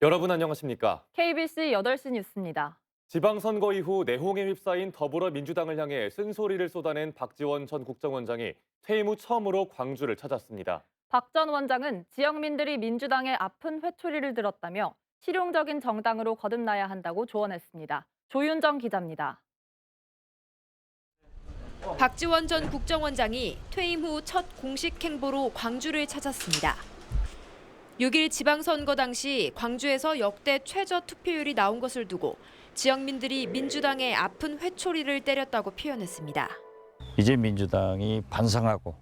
여러분 안녕하십니까? KBC 8시 뉴스입니다. 지방선거 이후 내홍에 휩싸인 더불어민주당을 향해 쓴소리를 쏟아낸 박지원 전 국정원장이 퇴임 후 처음으로 광주를 찾았습니다. 박 전 원장은 지역민들이 민주당의 아픈 회초리를 들었다며 실용적인 정당으로 거듭나야 한다고 조언했습니다. 조윤정 기자입니다. 박지원 전 국정원장이 퇴임 후 첫 공식 행보로 광주를 찾았습니다. 6일 지방선거 당시 광주에서 역대 최저 투표율이 나온 것을 두고 지역민들이 민주당의 아픈 회초리를 때렸다고 표현했습니다. 이제 민주당이 반성하고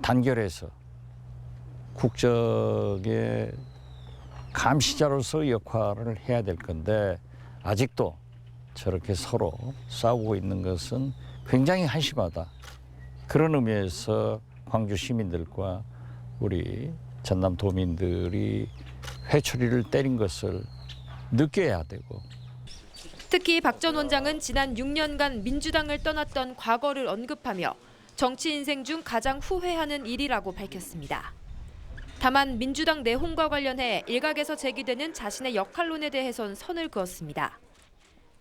단결해서 국정의 감시자로서 역할을 해야 될 건데 아직도 저렇게 서로 싸우고 있는 것은 굉장히 한심하다. 그런 의미에서 광주 시민들과 우리 전남 도민들이 회초리를 때린 것을 느껴야 되고 특히 박 전 원장은 지난 6년간 민주당을 떠났던 과거를 언급하며 정치 인생 중 가장 후회하는 일이라고 밝혔습니다. 다만 민주당 내홍과 관련해 일각에서 제기되는 자신의 역할론에 대해선 선을 그었습니다.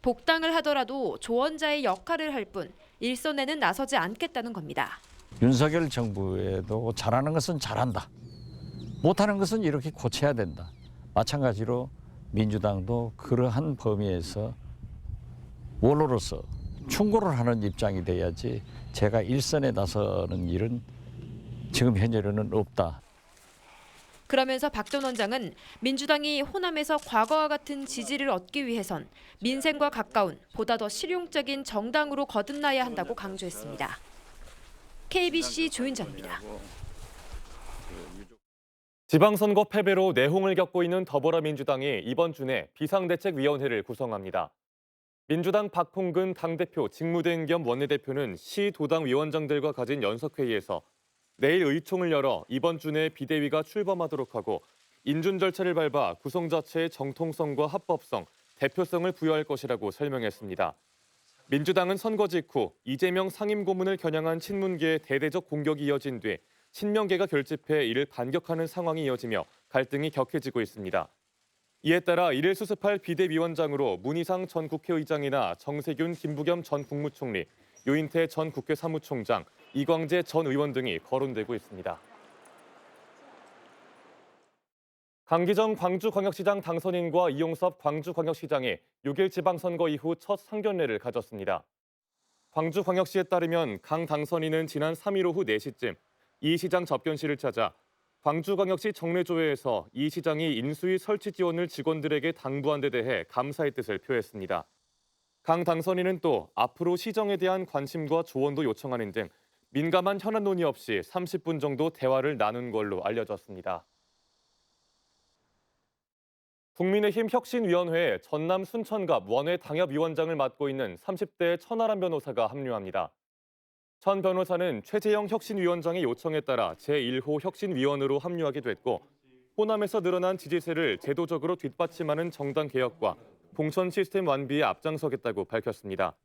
복당을 하더라도 조언자의 역할을 할 뿐 일선에는 나서지 않겠다는 겁니다. 윤석열 정부에도 잘하는 것은 잘한다. 못하는 것은 이렇게 고쳐야 된다. 마찬가지로 민주당도 그러한 범위에서 원로로서 충고를 하는 입장이 돼야지 제가 일선에 나서는 일은 지금 현재로는 없다. 그러면서 박 전 원장은 민주당이 호남에서 과거와 같은 지지를 얻기 위해선 민생과 가까운 보다 더 실용적인 정당으로 거듭나야 한다고 강조했습니다. KBC 조윤정입니다. 지방선거 패배로 내홍을 겪고 있는 더불어민주당이 이번 주 내 비상대책위원회를 구성합니다. 민주당 박홍근 당대표 직무대행 겸 원내대표는 시도당위원장들과 가진 연석회의에서 내일 의총을 열어 이번 주 내 비대위가 출범하도록 하고 인준 절차를 밟아 구성 자체의 정통성과 합법성, 대표성을 부여할 것이라고 설명했습니다. 민주당은 선거 직후 이재명 상임고문을 겨냥한 친문계의 대대적 공격이 이어진 뒤 친명계가 결집해 이를 반격하는 상황이 이어지며 갈등이 격해지고 있습니다. 이에 따라 이를 수습할 비대위원장으로 문희상 전 국회의장이나 정세균, 김부겸 전 국무총리, 유인태 전 국회 사무총장, 이광재 전 의원 등이 거론되고 있습니다. 강기정 광주광역시장 당선인과 이용섭 광주광역시장이 6일 지방선거 이후 첫 상견례를 가졌습니다. 광주광역시에 따르면 강 당선인은 지난 3일 오후 4시쯤 이 시장 접견실을 찾아 광주광역시 정례조회에서 이 시장이 인수위 설치 지원을 직원들에게 당부한 데 대해 감사의 뜻을 표했습니다. 강 당선인은 또 앞으로 시정에 대한 관심과 조언도 요청하는 등 민감한 현안 논의 없이 30분 정도 대화를 나눈 걸로 알려졌습니다. 국민의힘 혁신위원회에 전남 순천갑 원외 당협위원장을 맡고 있는 30대 천하람 변호사가 합류합니다. 천 변호사는 최재형 혁신위원장의 요청에 따라 제1호 혁신위원으로 합류하게 됐고 호남에서 늘어난 지지세를 제도적으로 뒷받침하는 정당 개혁과 공천 시스템 완비에 앞장서겠다고 밝혔습니다.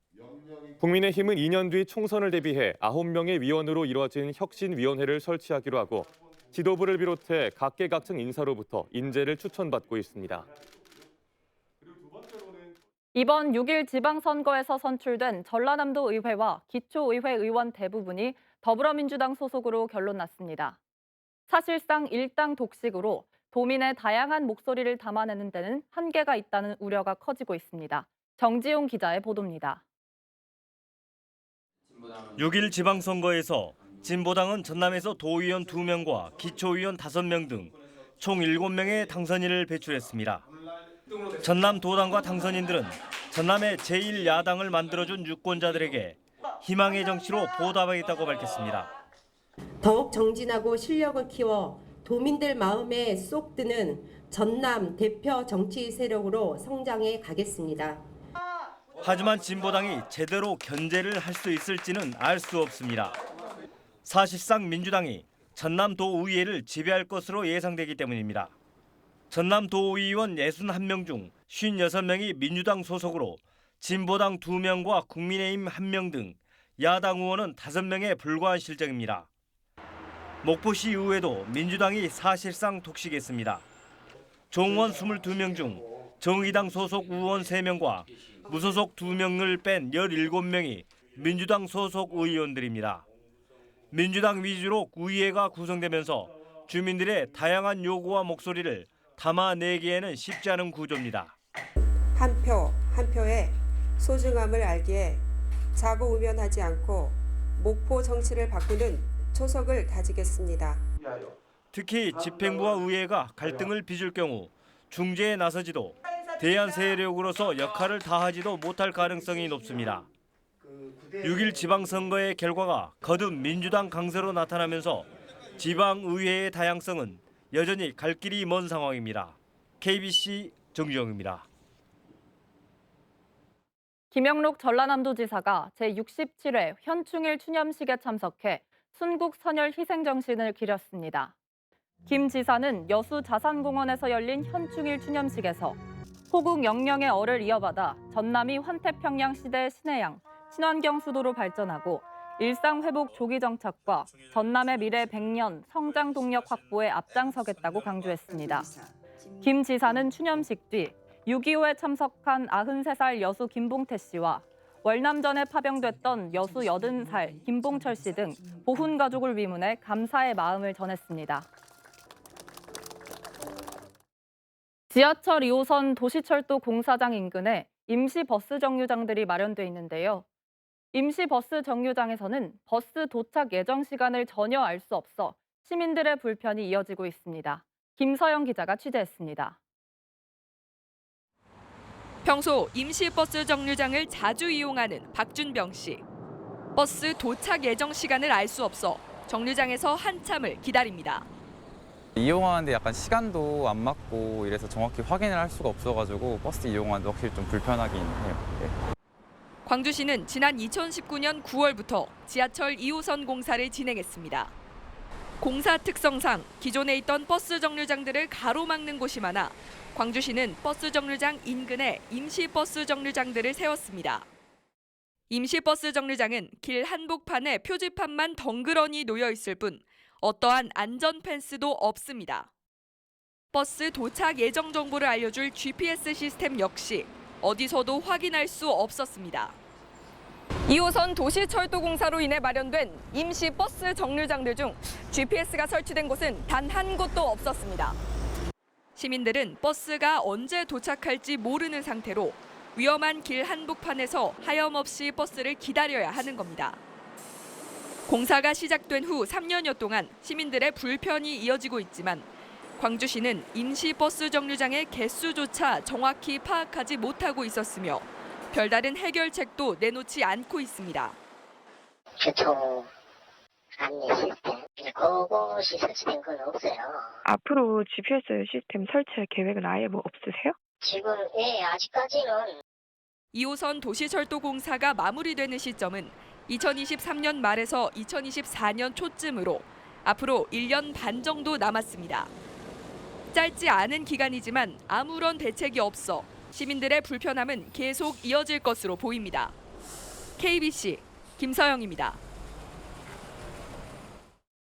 국민의힘은 2년 뒤 총선을 대비해 9명의 위원으로 이루어진 혁신위원회를 설치하기로 하고 지도부를 비롯해 각계각층 인사로부터 인재를 추천받고 있습니다. 이번 6일 지방선거에서 선출된 전라남도 의회와 기초의회 의원 대부분이 더불어민주당 소속으로 결론났습니다. 사실상 일당 독식으로 도민의 다양한 목소리를 담아내는 데는 한계가 있다는 우려가 커지고 있습니다. 정지용 기자의 보도입니다. 6일 지방선거에서 진보당은 전남에서 도의원 2명과 기초의원 5명 등 총 7명의 당선인을 배출했습니다. 전남 도당과 당선인들은 전남의 제1야당을 만들어준 유권자들에게 희망의 정치로 보답하겠다고 밝혔습니다. 더욱 정진하고 실력을 키워 도민들 마음에 쏙 드는 전남 대표 정치 세력으로 성장해 가겠습니다. 하지만 진보당이 제대로 견제를 할 수 있을지는 알 수 없습니다. 사실상 민주당이 전남도의회를 지배할 것으로 예상되기 때문입니다. 전남도의원 61명 중 56명이 민주당 소속으로 진보당 2명과 국민의힘 1명 등 야당 의원은 5명에 불과한 실정입니다. 목포시 의회도 민주당이 사실상 독식했습니다. 종원 22명 중 정의당 소속 의원 3명과 무소속 2명을 뺀 17명이 민주당 소속 의원들입니다. 민주당 위주로 의회가 구성되면서 주민들의 다양한 요구와 목소리를 담아내기에는 쉽지 않은 구조입니다. 한 표 한 표의 소중함을 알기에 좌고우면하지 않고 목포 정치를 바꾸는 초석을 다지겠습니다. 특히 집행부와 의회가 갈등을 빚을 경우 중재에 나서지도 대안 세력으로서 역할을 다하지도 못할 가능성이 높습니다. 6일 지방선거의 결과가 거듭 민주당 강세로 나타나면서 지방의회의 다양성은 여전히 갈 길이 먼 상황입니다. KBC 정주영입니다. 김영록 전라남도지사가 제67회 현충일 추념식에 참석해 순국 선열 희생정신을 기렸습니다. 김 지사는 여수 자산공원에서 열린 현충일 추념식에서 호국 영령의 얼을 이어받아 전남이 환태평양 시대의 신해양, 친환경 수도로 발전하고 일상회복 조기 정착과 전남의 미래 100년 성장 동력 확보에 앞장서겠다고 강조했습니다. 김 지사는 추념식 뒤 6.25에 참석한 93살 여수 김봉태 씨와 월남전에 파병됐던 여수 80살 김봉철 씨 등 보훈 가족을 위문해 감사의 마음을 전했습니다. 지하철 2호선 도시철도 공사장 인근에 임시 버스 정류장들이 마련돼 있는데요. 임시 버스 정류장에서는 버스 도착 예정 시간을 전혀 알 수 없어 시민들의 불편이 이어지고 있습니다. 김서영 기자가 취재했습니다. 평소 임시버스 정류장을 자주 이용하는 박준병 씨. 버스 도착 예정 시간을 알 수 없어 정류장에서 한참을 기다립니다. 이용하는데 약간 시간도 안 맞고 이래서 정확히 확인을 할 수가 없어가지고 버스 이용하는데 확실히 좀 불편하긴 해요. 네. 광주시는 지난 2019년 9월부터 지하철 2호선 공사를 진행했습니다. 공사 특성상 기존에 있던 버스 정류장들을 가로막는 곳이 많아 광주시는 버스 정류장 인근에 임시버스 정류장들을 세웠습니다. 임시버스 정류장은 길 한복판에 표지판만 덩그러니 놓여 있을 뿐 어떠한 안전 펜스도 없습니다. 버스 도착 예정 정보를 알려줄 GPS 시스템 역시 어디서도 확인할 수 없었습니다. 2호선 도시철도 공사로 인해 마련된 임시 버스 정류장들 중 GPS가 설치된 곳은 단 한 곳도 없었습니다. 시민들은 버스가 언제 도착할지 모르는 상태로 위험한 길 한복판에서 하염없이 버스를 기다려야 하는 겁니다. 공사가 시작된 후 3년여 동안 시민들의 불편이 이어지고 있지만 광주시는 임시 버스 정류장의 개수조차 정확히 파악하지 못하고 있었으며 별다른 해결책도 내놓지 않고 있습니다. 교통 안내 시스템 그것이 설치된 건 없어요. 앞으로 GPS 시스템 설치할 계획은 아예 없으세요? 지금 아직까지는 2호선 도시철도 공사가 마무리되는 시점은 2023년 말에서 2024년 초쯤으로 앞으로 1년 반 정도 남았습니다. 짧지 않은 기간이지만 아무런 대책이 없어 시민들의 불편함은 계속 이어질 것으로 보입니다. KBC 김서영입니다.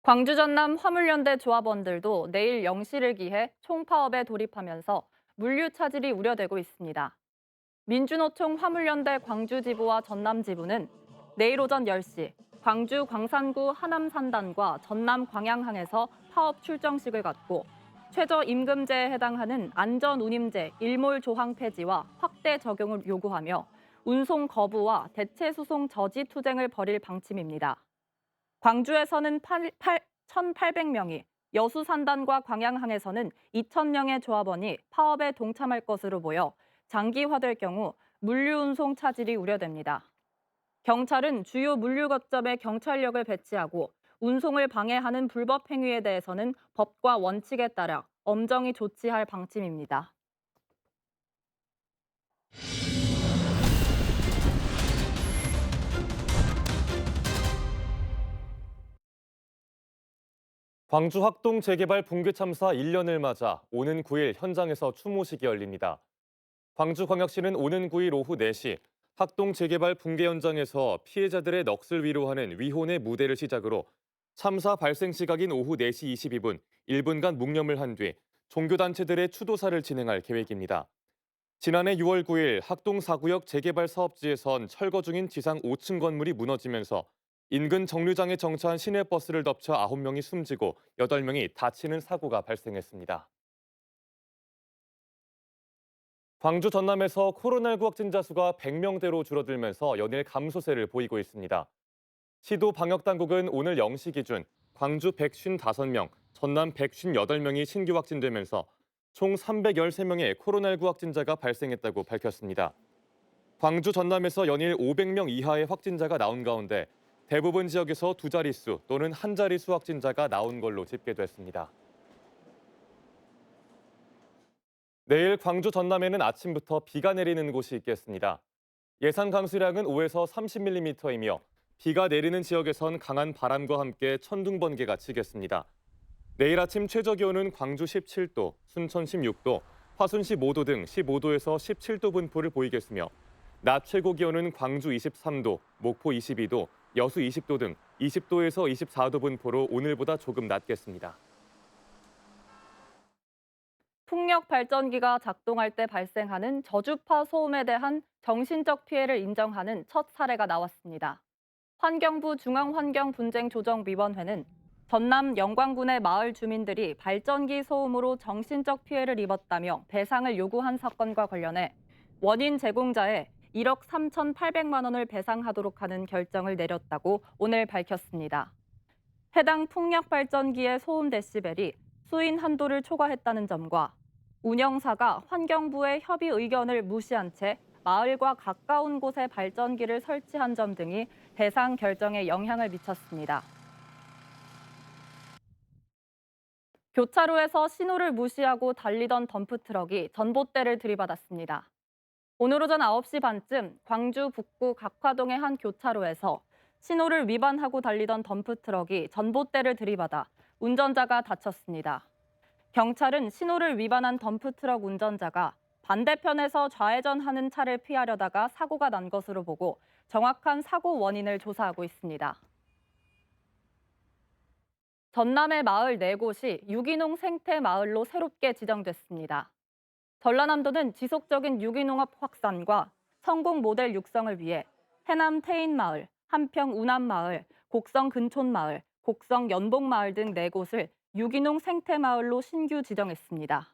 광주 전남 화물연대 조합원들도 내일 영시를 기해 총파업에 돌입하면서 물류 차질이 우려되고 있습니다. 민주노총 화물연대 광주지부와 전남지부는 내일 오전 10시 광주 광산구 하남산단과 전남 광양항에서 파업 출정식을 갖고 최저임금제에 해당하는 안전운임제 일몰 조항 폐지와 확대 적용을 요구하며 운송 거부와 대체수송 저지 투쟁을 벌일 방침입니다. 광주에서는 1,800명이, 여수 산단과 광양항에서는 2,000명의 조합원이 파업에 동참할 것으로 보여 장기화될 경우 물류운송 차질이 우려됩니다. 경찰은 주요 물류 거점에 경찰력을 배치하고 운송을 방해하는 불법 행위에 대해서는 법과 원칙에 따라 엄정히 조치할 방침입니다. 광주 학동 재개발 붕괴 참사 1년을 맞아 오는 9일 현장에서 추모식이 열립니다. 광주광역시는 오는 9일 오후 4시 학동 재개발 붕괴 현장에서 피해자들의 넋을 위로하는 위혼의 무대를 시작으로 참사 발생 시각인 오후 4시 22분 1분간 묵념을 한 뒤 종교단체들의 추도사를 진행할 계획입니다. 지난해 6월 9일 학동 4구역 재개발 사업지에선 철거 중인 지상 5층 건물이 무너지면서 인근 정류장에 정차한 시내버스를 덮쳐 9명이 숨지고 8명이 다치는 사고가 발생했습니다. 광주 전남에서 코로나19 확진자 수가 100명대로 줄어들면서 연일 감소세를 보이고 있습니다. 시도 방역당국은 오늘 0시 기준 광주 155명, 전남 158명이 신규 확진되면서 총 313명의 코로나19 확진자가 발생했다고 밝혔습니다. 광주 전남에서 연일 500명 이하의 확진자가 나온 가운데 대부분 지역에서 두 자릿수 또는 한 자릿수 확진자가 나온 걸로 집계됐습니다. 내일 광주 전남에는 아침부터 비가 내리는 곳이 있겠습니다. 예상 강수량은 5에서 30mm이며 비가 내리는 지역에선 강한 바람과 함께 천둥 번개가 치겠습니다. 내일 아침 최저 기온은 광주 17도, 순천 16도, 화순 15도 등 15도에서 17도 분포를 보이겠으며 낮 최고 기온은 광주 23도, 목포 22도, 여수 20도 등 20도에서 24도 분포로 오늘보다 조금 낮겠습니다. 풍력 발전기가 작동할 때 발생하는 저주파 소음에 대한 정신적 피해를 인정하는 첫 사례가 나왔습니다. 환경부 중앙환경분쟁조정위원회는 전남 영광군의 마을 주민들이 발전기 소음으로 정신적 피해를 입었다며 배상을 요구한 사건과 관련해 원인 제공자에 1억 3,800만 원을 배상하도록 하는 결정을 내렸다고 오늘 밝혔습니다. 해당 풍력 발전기의 소음 데시벨이 수인 한도를 초과했다는 점과 운영사가 환경부의 협의 의견을 무시한 채 마을과 가까운 곳에 발전기를 설치한 점 등이 배상 결정에 영향을 미쳤습니다. 교차로에서 신호를 무시하고 달리던 덤프트럭이 전봇대를 들이받았습니다. 오늘 오전 9시 반쯤 광주 북구 각화동의 한 교차로에서 신호를 위반하고 달리던 덤프트럭이 전봇대를 들이받아 운전자가 다쳤습니다. 경찰은 신호를 위반한 덤프트럭 운전자가 반대편에서 좌회전하는 차를 피하려다가 사고가 난 것으로 보고 정확한 사고 원인을 조사하고 있습니다. 전남의 마을 4곳이 유기농 생태 마을로 새롭게 지정됐습니다. 전라남도는 지속적인 유기농업 확산과 성공 모델 육성을 위해 해남 태인마을, 한평 운암마을, 곡성 근촌마을, 곡성 연복마을 등 4곳을 유기농 생태 마을로 신규 지정했습니다.